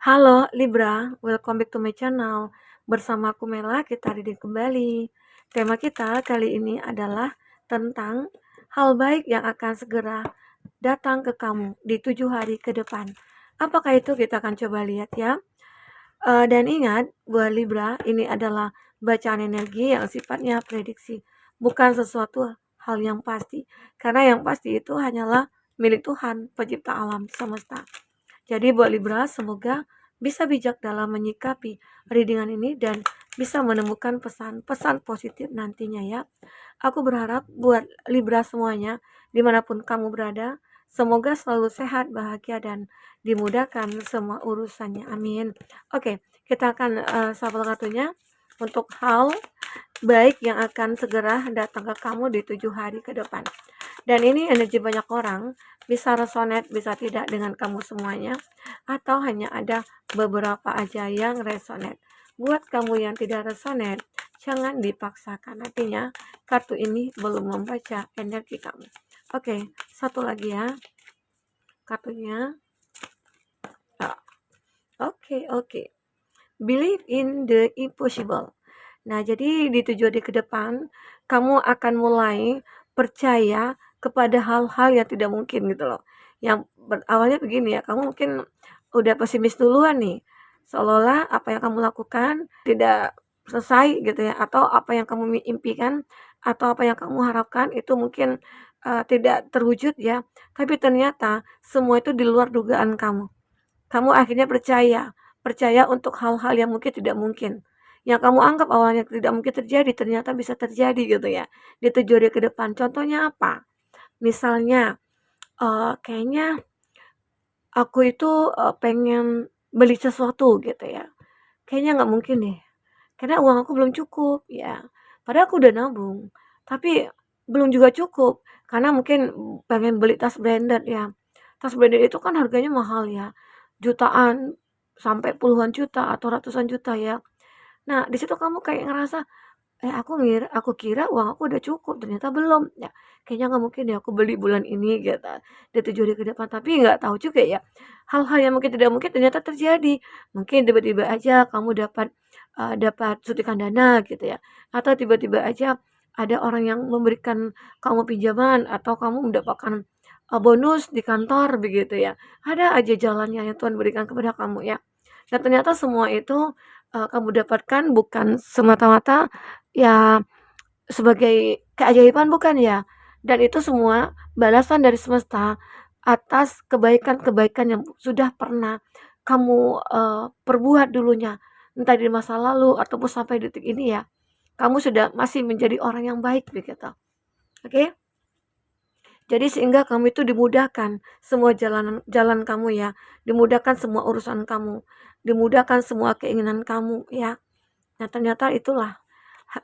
Halo Libra, welcome back to my channel. Bersama aku Mela, kita reading kembali. Tema kita kali ini adalah tentang hal baik yang akan segera datang ke kamu di 7 hari ke depan. Apakah itu? Kita akan coba lihat ya. Dan ingat, buat Libra, ini adalah bacaan energi yang sifatnya prediksi, bukan sesuatu hal yang pasti. Karena yang pasti itu hanyalah milik Tuhan, pencipta alam semesta. Jadi buat Libra, semoga bisa bijak dalam menyikapi readingan ini dan bisa menemukan pesan-pesan positif nantinya ya. Aku berharap buat Libra semuanya, dimanapun kamu berada, semoga selalu sehat, bahagia, dan dimudahkan semua urusannya. Amin. Oke, kita akan shuffle kartunya untuk hal baik yang akan segera datang ke kamu di 7 hari ke depan. Dan ini energi banyak orang, bisa resonate, bisa tidak dengan kamu semuanya, atau hanya ada beberapa aja yang resonate. Buat kamu yang tidak resonate, jangan dipaksakan. Artinya, kartu ini belum membaca energi kamu. Oke, satu lagi ya. Kartunya. Oke. Believe in the impossible. Nah, jadi di 7 hari ke depan, kamu akan mulai percaya kepada hal-hal yang tidak mungkin gitu loh. Yang awalnya begini ya, kamu mungkin udah pesimis duluan nih. Seolah-olah apa yang kamu lakukan tidak selesai gitu ya, atau apa yang kamu impikan, atau apa yang kamu harapkan itu mungkin tidak terwujud ya. Tapi ternyata semua itu di luar dugaan kamu. Kamu akhirnya percaya untuk hal-hal yang mungkin tidak mungkin. Yang kamu anggap awalnya tidak mungkin terjadi, ternyata bisa terjadi gitu ya, di 7 hari ke depan. Contohnya apa? Misalnya, kayaknya aku itu, pengen beli sesuatu gitu ya, kayaknya nggak mungkin deh, karena uang aku belum cukup ya. Padahal aku udah nabung, tapi belum juga cukup, karena mungkin pengen beli tas branded ya. Tas branded itu kan harganya mahal ya, jutaan sampai puluhan juta atau ratusan juta ya. Nah, di situ kamu kayak ngerasa, aku kira uang aku udah cukup, ternyata belum. Ya, kayaknya nggak mungkin ya aku beli bulan ini gitu, di 7 hari ke depan. Tapi nggak tahu juga ya, hal-hal yang mungkin tidak mungkin ternyata terjadi. Mungkin tiba-tiba aja kamu dapat suntikan dana gitu ya, atau tiba-tiba aja ada orang yang memberikan kamu pinjaman atau kamu mendapatkan, bonus di kantor begitu ya. Ada aja jalannya yang Tuhan berikan kepada kamu ya. Dan ternyata semua itu, kamu dapatkan bukan semata-mata ya sebagai keajaiban, bukan ya, dan itu semua balasan dari semesta atas kebaikan-kebaikan yang sudah pernah kamu, perbuat dulunya, entah di masa lalu ataupun sampai detik ini ya, kamu sudah masih menjadi orang yang baik begitu, oke? Jadi sehingga kamu itu dimudahkan semua jalan jalan kamu ya, dimudahkan semua urusan kamu, dimudahkan semua keinginan kamu ya. Nah, ternyata itulah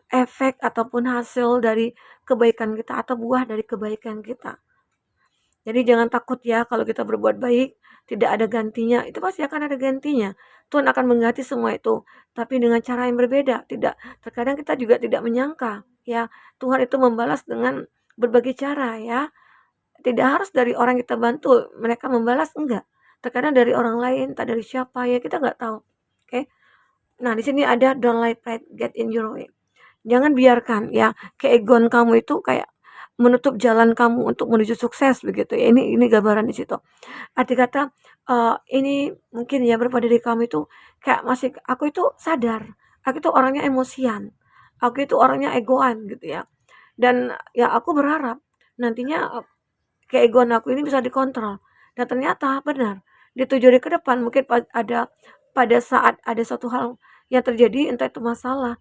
efek ataupun hasil dari kebaikan kita atau buah dari kebaikan kita. Jadi jangan takut ya kalau kita berbuat baik, tidak ada gantinya, itu pasti akan ada gantinya. Tuhan akan mengganti semua itu, tapi dengan cara yang berbeda. Tidak, terkadang kita juga tidak menyangka ya, Tuhan itu membalas dengan berbagai cara ya. Tidak harus dari orang kita bantu, mereka membalas enggak. Terkadang dari orang lain, tak dari siapa ya kita nggak tahu. Oke. Nah, di sini ada don't let pride get in your way. Jangan biarkan ya keegoan kamu itu kayak menutup jalan kamu untuk menuju sukses begitu ya. Ini gambaran di situ. Arti kata, ini mungkin ya beberapa dari kamu itu kayak masih aku itu sadar, aku itu orangnya emosian, aku itu orangnya egoan gitu ya. Dan ya aku berharap nantinya, keegoan aku ini bisa dikontrol. Dan ternyata benar, di 7 hari ke depan mungkin pada saat ada suatu hal yang terjadi, entah itu masalah,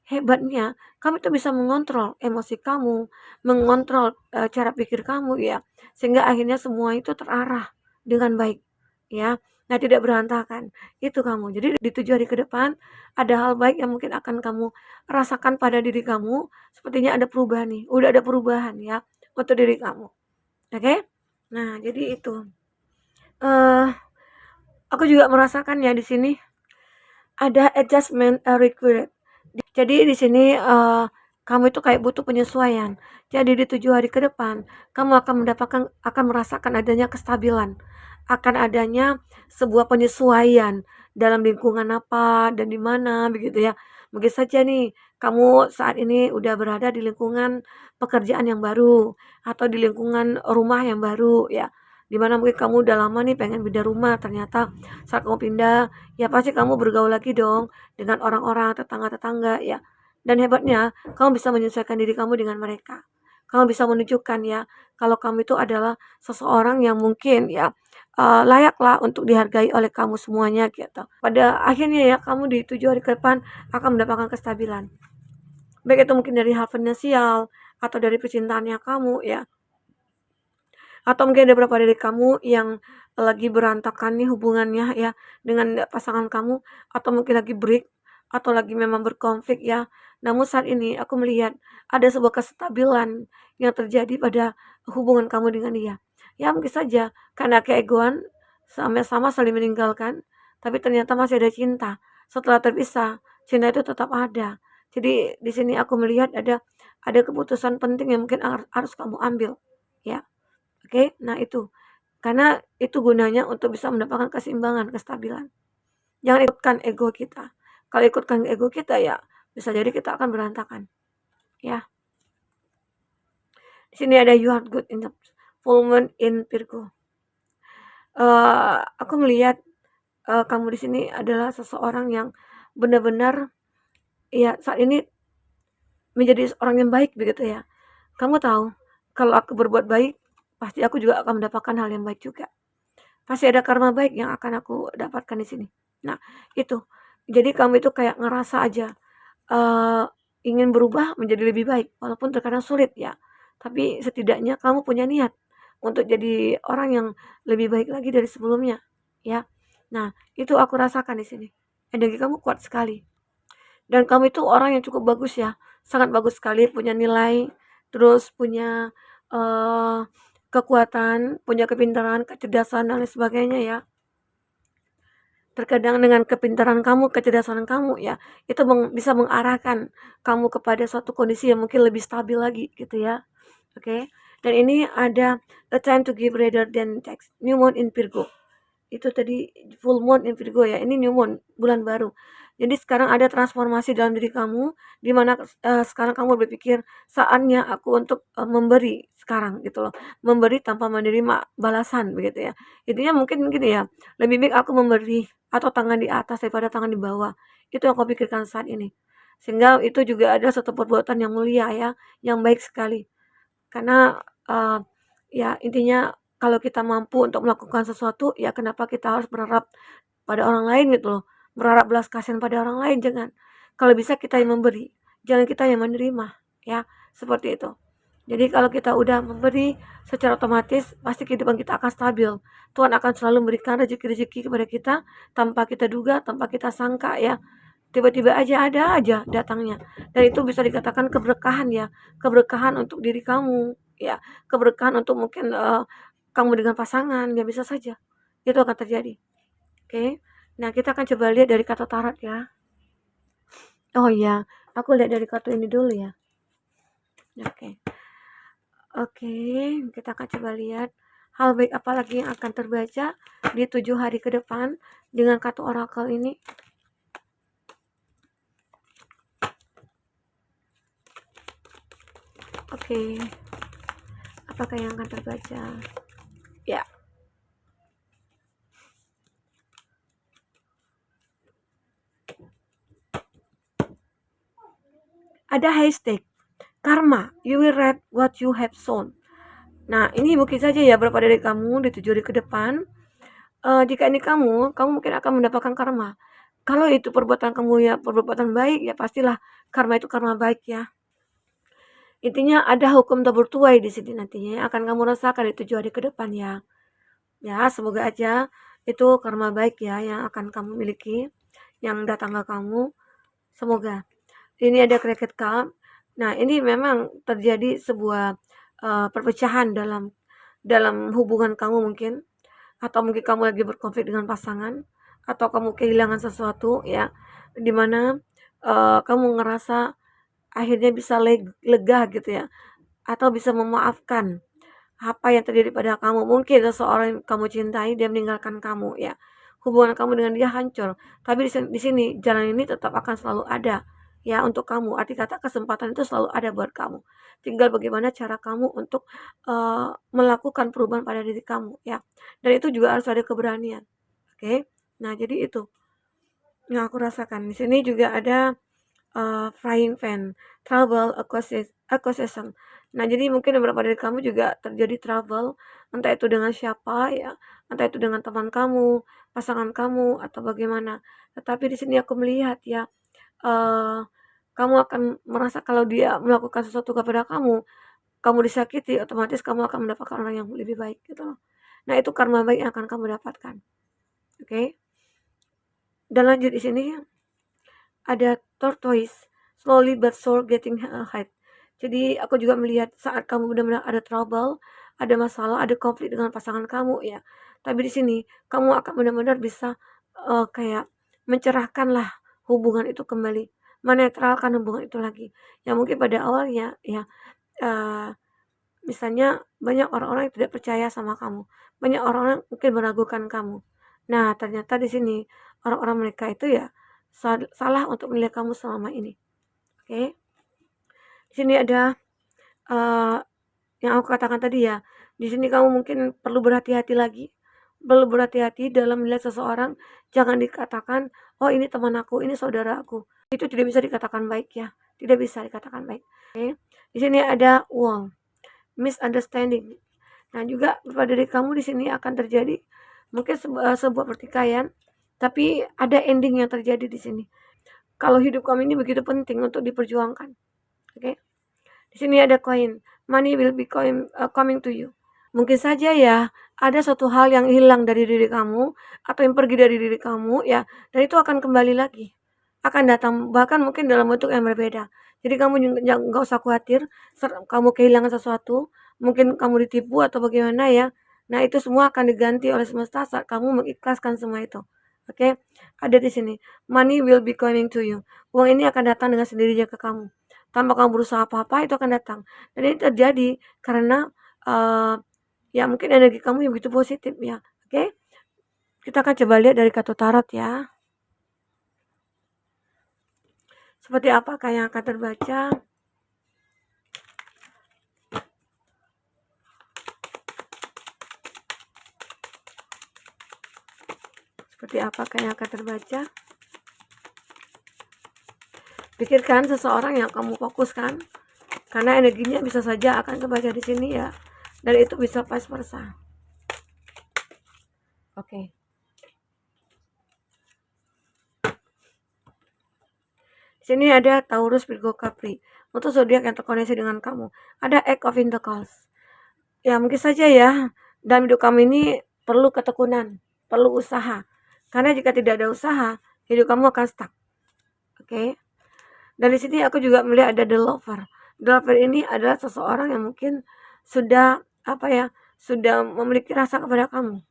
hebatnya kamu itu bisa mengontrol emosi kamu, mengontrol, cara pikir kamu ya, sehingga akhirnya semua itu terarah dengan baik, ya. Nah, tidak berantakan, itu kamu. Jadi di 7 hari ke depan, ada hal baik yang mungkin akan kamu rasakan pada diri kamu, sepertinya ada perubahan nih, udah ada perubahan ya, untuk diri kamu, oke? Nah, jadi itu, eee, aku juga merasakan ya di sini ada adjustment, required. Jadi di sini, kamu itu kayak butuh penyesuaian. Jadi di 7 hari ke depan, kamu akan merasakan adanya kestabilan, akan adanya sebuah penyesuaian dalam lingkungan apa dan di mana begitu ya. Mungkin saja nih kamu saat ini udah berada di lingkungan pekerjaan yang baru atau di lingkungan rumah yang baru ya. Di mana mungkin kamu udah lama nih pengen pindah rumah, ternyata saat kamu pindah ya pasti kamu bergaul lagi dong dengan orang-orang, tetangga-tetangga ya. Dan hebatnya kamu bisa menyesuaikan diri kamu dengan mereka. Kamu bisa menunjukkan ya kalau kamu itu adalah seseorang yang mungkin ya layaklah untuk dihargai oleh kamu semuanya gitu. Pada akhirnya ya kamu di 7 hari ke depan akan mendapatkan kestabilan. Baik itu mungkin dari hal finansial atau dari percintaannya kamu ya. Atau mungkin ada beberapa dari kamu yang lagi berantakan nih hubungannya ya dengan pasangan kamu atau mungkin lagi break atau lagi memang berkonflik ya. Namun saat ini aku melihat ada sebuah kestabilan yang terjadi pada hubungan kamu dengan dia. Ya mungkin saja karena keegoan sama-sama saling meninggalkan, tapi ternyata masih ada cinta. Setelah terpisah, cinta itu tetap ada. Jadi di sini aku melihat ada keputusan penting yang mungkin harus kamu ambil ya. Oke, nah itu. Karena itu gunanya untuk bisa mendapatkan keseimbangan, kestabilan. Jangan ikutkan ego kita. Kalau ikutkan ego kita ya bisa jadi kita akan berantakan. Ya. Di sini ada you are good in the full moon in Virgo. Aku melihat kamu di sini adalah seseorang yang benar-benar ya saat ini menjadi orang yang baik begitu ya. Kamu tahu kalau aku berbuat baik pasti aku juga akan mendapatkan hal yang baik juga. Pasti ada karma baik yang akan aku dapatkan di sini. Nah, itu. Jadi kamu itu kayak ngerasa aja, ingin berubah menjadi lebih baik, walaupun terkadang sulit ya. Tapi setidaknya kamu punya niat untuk jadi orang yang lebih baik lagi dari sebelumnya, ya. Nah, itu aku rasakan di sini. Energi kamu kuat sekali. Dan kamu itu orang yang cukup bagus ya, sangat bagus sekali, punya nilai, terus punya, eee, kekuatan, punya kepintaran, kecerdasan, dan lain sebagainya ya. Terkadang dengan kepintaran kamu, kecerdasan kamu ya, itu bisa mengarahkan kamu kepada suatu kondisi yang mungkin lebih stabil lagi gitu ya, oke. Dan ini ada a time to give rather than text, new moon in Virgo. Itu tadi full moon in Virgo ya, ini new moon, bulan baru. Jadi sekarang ada transformasi dalam diri kamu, di mana sekarang kamu berpikir, "Saatnya aku untuk, memberi sekarang," gitu loh. Memberi tanpa menerima balasan begitu ya. Intinya mungkin gini ya, lebih baik aku memberi atau tangan di atas daripada tangan di bawah. Itu yang aku pikirkan saat ini. Sehingga itu juga ada satu perbuatan yang mulia ya, yang baik sekali. Karena, ya intinya kalau kita mampu untuk melakukan sesuatu, ya kenapa kita harus berharap pada orang lain gitu loh, berharap belas kasihan pada orang lain, jangan. Kalau bisa kita yang memberi, jangan kita yang menerima, ya, seperti itu. Jadi kalau kita udah memberi, secara otomatis pasti kehidupan kita akan stabil. Tuhan akan selalu memberikan rezeki-rezeki kepada kita tanpa kita duga, tanpa kita sangka ya. Tiba-tiba aja ada aja datangnya. Dan itu bisa dikatakan keberkahan ya, keberkahan untuk diri kamu, ya, keberkahan untuk mungkin kamu dengan pasangan, ya bisa saja. Itu akan terjadi. Oke. Nah, kita akan coba lihat dari kartu tarot ya. Oh iya, aku lihat dari kartu ini dulu ya. Oke. Oke, kita akan coba lihat hal baik apa lagi yang akan terbaca di 7 hari ke depan dengan kartu oracle ini. Oke. Apakah yang akan terbaca? Ya. Ada hashtag karma, you will reap what you have sown. Nah, ini mungkin saja ya beberapa dari kamu di 7 hari ke depan. Jika ini kamu mungkin akan mendapatkan karma. Kalau itu perbuatan kamu ya perbuatan baik, ya pastilah karma itu karma baik ya. Intinya ada hukum tabur tuai di sini nantinya yang akan kamu rasakan di 7 hari ke depan ya. Ya, semoga aja itu karma baik ya yang akan kamu miliki, yang datang ke kamu. Semoga. Ini ada Cricket Cup. Nah, ini memang terjadi sebuah perpecahan dalam hubungan kamu mungkin, atau mungkin kamu lagi berkonflik dengan pasangan, atau kamu kehilangan sesuatu ya, dimana kamu ngerasa akhirnya bisa lega gitu ya, atau bisa memaafkan apa yang terjadi pada kamu. Mungkin seseorang yang kamu cintai dia meninggalkan kamu ya. Hubungan kamu dengan dia hancur. Tapi di sini jalan ini tetap akan selalu ada ya untuk kamu. Arti kata kesempatan itu selalu ada buat kamu. Tinggal bagaimana cara kamu untuk melakukan perubahan pada diri kamu ya. Dan itu juga harus ada keberanian. Oke. Nah, jadi itu yang aku rasakan. Di sini juga ada frying pan, trouble acquisition. Nah, jadi mungkin beberapa dari kamu juga terjadi trouble, entah itu dengan siapa ya, entah itu dengan teman kamu, pasangan kamu, atau bagaimana. Tetapi di sini aku melihat ya, eee, kamu akan merasa kalau dia melakukan sesuatu kepada kamu disakiti, otomatis kamu akan mendapatkan orang yang lebih baik gitu loh. Nah, itu karma baik yang akan kamu dapatkan, oke? Dan lanjut di sini ada tortoise, slowly but sure getting ahead. Jadi aku juga melihat saat kamu benar-benar ada trouble, ada masalah, ada konflik dengan pasangan kamu ya. Tapi di sini kamu akan benar-benar bisa kayak mencerahkanlah hubungan itu kembali, menetralkan hubungan itu lagi. Yang mungkin pada awalnya ya, eh, misalnya banyak orang-orang yang tidak percaya sama kamu, banyak orang-orang mungkin meragukan kamu. Nah, ternyata di sini orang-orang mereka itu ya salah untuk melihat kamu selama ini. Oke. Di sini ada yang aku katakan tadi ya. Di sini kamu mungkin perlu berhati-hati lagi. Perlu berhati-hati dalam melihat seseorang. Jangan dikatakan, "Oh, ini teman aku, ini saudara aku." Itu tidak bisa dikatakan baik ya. Tidak bisa dikatakan baik. Oke. Di sini ada wall, misunderstanding. Nah, juga pada diri kamu di sini akan terjadi mungkin sebuah pertikaian, tapi ada ending yang terjadi di sini. Kalau hidup kamu ini begitu penting untuk diperjuangkan. Oke. Di sini ada koin. Money will be coming to you. Mungkin saja ya, ada suatu hal yang hilang dari diri kamu atau yang pergi dari diri kamu ya, dan itu akan kembali lagi. Akan datang bahkan mungkin dalam bentuk yang berbeda. Jadi kamu juga nggak usah khawatir kamu kehilangan sesuatu, mungkin kamu ditipu atau bagaimana ya. Nah, itu semua akan diganti oleh semesta saat kamu mengikhlaskan semua itu. Oke, ada di sini. Money will be coming to you. Uang ini akan datang dengan sendirinya ke kamu. Tanpa kamu berusaha apa-apa, itu akan datang. Dan ini terjadi karena ya mungkin energi kamu yang begitu positif ya. Oke, kita akan coba lihat dari kartu tarot ya. Seperti apakah yang akan terbaca? Seperti apakah yang akan terbaca? Pikirkan seseorang yang kamu fokuskan, karena energinya bisa saja akan kebaca di sini ya. Dan itu bisa vice versa. Oke. Di sini ada Taurus, Virgo, Capri. Untuk zodiak yang terkoneksi dengan kamu. Ada Eight of Pentacles. Ya mungkin saja ya, dalam hidup kamu ini perlu ketekunan, perlu usaha. Karena jika tidak ada usaha, hidup kamu akan stuck. Oke. Dan di sini aku juga melihat ada The Lover. The Lover ini adalah seseorang yang mungkin sudah sudah memiliki rasa kepada kamu.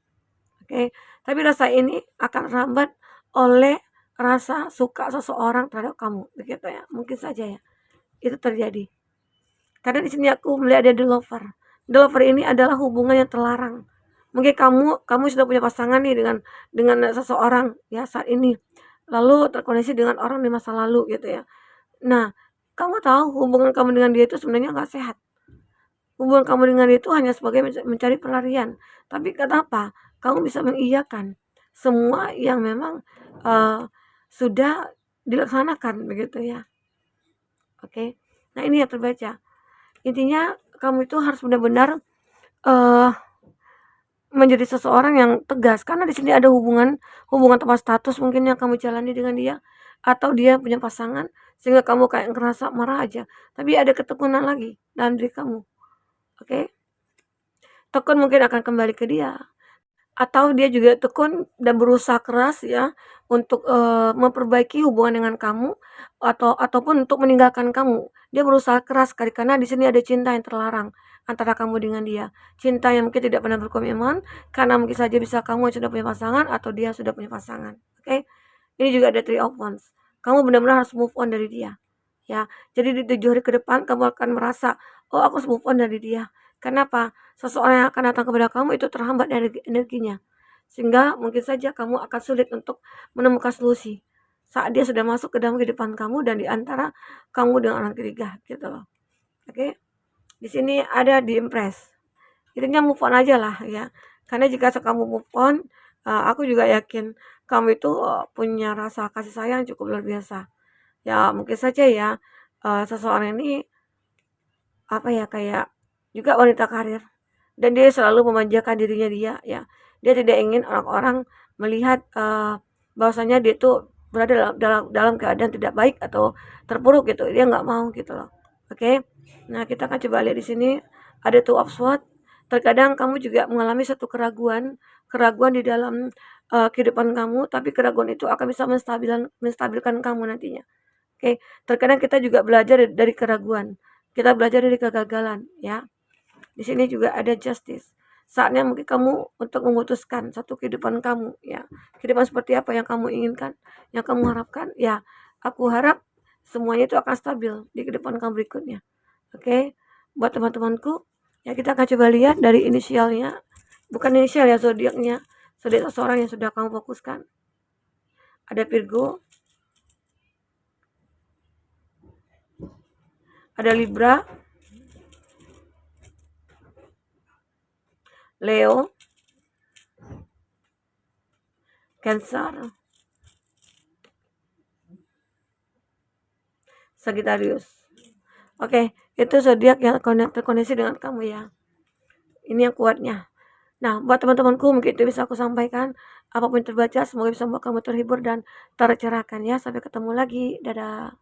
Oke. Tapi rasa ini akan rambat oleh rasa suka seseorang terhadap kamu, begitu ya. Mungkin saja ya. Itu terjadi. Karena di sini aku melihat ada The Lover. The Lover ini adalah hubungan yang terlarang. Mungkin kamu sudah punya pasangan nih dengan seseorang ya saat ini. Lalu terkoneksi dengan orang di masa lalu gitu ya. Nah, kamu tahu hubungan kamu dengan dia itu sebenarnya nggak sehat. Hubungan kamu dengan dia itu hanya sebagai mencari pelarian. Tapi kenapa kamu bisa mengiyakan semua yang memang sudah dilaksanakan begitu ya. Oke. Nah, ini yang terbaca. Intinya kamu itu harus benar-benar menjadi seseorang yang tegas, karena di sini ada hubungan tanpa status mungkin yang kamu jalani dengan dia, atau dia punya pasangan sehingga kamu kayak ngerasa marah aja, tapi ada ketekunan lagi dalam diri kamu. Oke. Tekun mungkin akan kembali ke dia, atau dia juga tekun dan berusaha keras ya untuk memperbaiki hubungan dengan kamu ataupun untuk meninggalkan kamu. Dia berusaha keras sekali karena di sini ada cinta yang terlarang antara kamu dengan dia. Cinta yang mungkin tidak pernah berkomitmen karena mungkin saja bisa kamu sudah punya pasangan atau dia sudah punya pasangan. Oke. Ini juga ada Three of Wands. Kamu benar-benar harus move on dari dia. Ya. Jadi di 7 hari ke depan kamu akan merasa, "Oh, aku harus move on dari dia." Kenapa? Seseorang yang akan datang kepada kamu itu terhambat energinya. Sehingga mungkin saja kamu akan sulit untuk menemukan solusi saat dia sudah masuk ke dalam kehidupan kamu dan di antara kamu dengan orang ketiga gitu loh. Oke. Di sini ada di impress. Intinya move on aja lah ya. Karena jika kamu move on, aku juga yakin kamu itu punya rasa kasih sayang cukup luar biasa. Ya mungkin saja ya seseorang ini apa ya, kayak juga wanita karir dan dia selalu memanjakan dirinya dia ya. Dia tidak ingin orang-orang melihat bahwasanya dia tuh berada dalam keadaan tidak baik atau terpuruk gitu. Dia nggak mau gitu loh. Oke. Nah, kita akan coba lihat di sini ada two of swords. Terkadang kamu juga mengalami satu keraguan di dalam kehidupan kamu, tapi keraguan itu akan bisa menstabilkan kamu nantinya. Oke, terkadang kita juga belajar dari keraguan. Kita belajar dari kegagalan, ya. Di sini juga ada justice. Saatnya mungkin kamu untuk memutuskan satu kehidupan kamu, ya. Kehidupan seperti apa yang kamu inginkan, yang kamu harapkan, ya. Aku harap semuanya itu akan stabil di kehidupan kamu berikutnya. Oke, buat teman-temanku, ya kita akan coba lihat dari inisialnya. Bukan inisial ya, zodiaknya. Zodiak seseorang yang sudah kamu fokuskan. Ada Virgo, ada Libra, Leo, Cancer, Sagittarius. Oke, itu zodiak yang terkoneksi dengan kamu ya. Ini yang kuatnya. Nah, buat teman-temanku mungkin itu bisa aku sampaikan. Apapun yang terbaca, semoga bisa membuat kamu terhibur dan tercerahkan ya. Sampai ketemu lagi. Dadah.